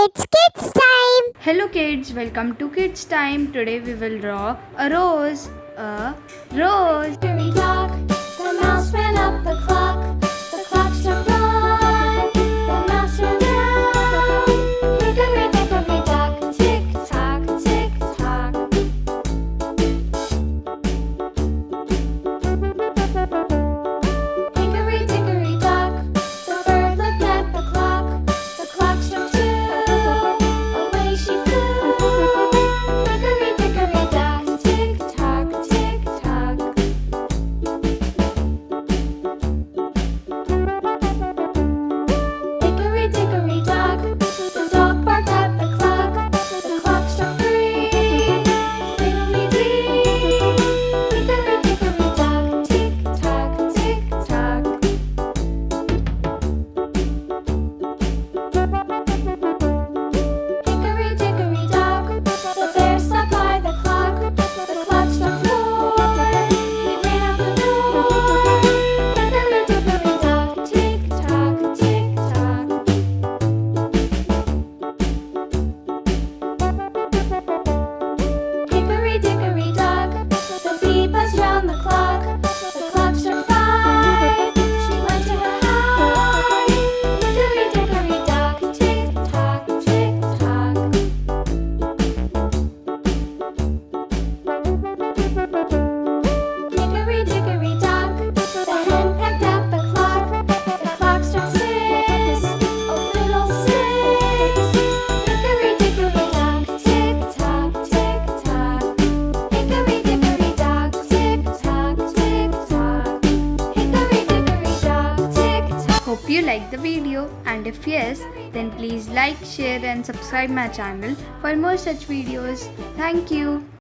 Kids time. Hello kids, welcome to Kids Time. Today we will draw a rose. A rose. Hickory dock, the mouse ran up the clock. The clock struck one, the mouse ran down. Hickory dickory dock, tick tock, tick tock. Hickory dickory dock, the bird looked at the clock. The clock struck two, away she flew. Hickory dickory dock, tick tock, tick tock. Hickory dickory dock, the dog barked at the clock. The clock struck three, fiddly-dee. Hickory dickory dock, tick tock, tick tock. Hickory dickory dock, the bear sat by the clock. The clock struck four, he ran out the door. Hickory dickory dock, tick tock, tick tock. Hickory dickory dock, the bee buzzed round the clock. The clock struck five, she went to her hive. Hickory dickory dock, tick tock, tick tock. Hickory dickory dock, the hen pecked at the clock. The clock struck six, oh fiddlesticks. Hickory dickory dock, tick tock, tick tock. Hickory dickory dock, tick tock, tick tock. Hickory dickory dock, tick tock. Hope you like the video, and if yes, then please like, share and subscribe my channel for more such videos. Thank you.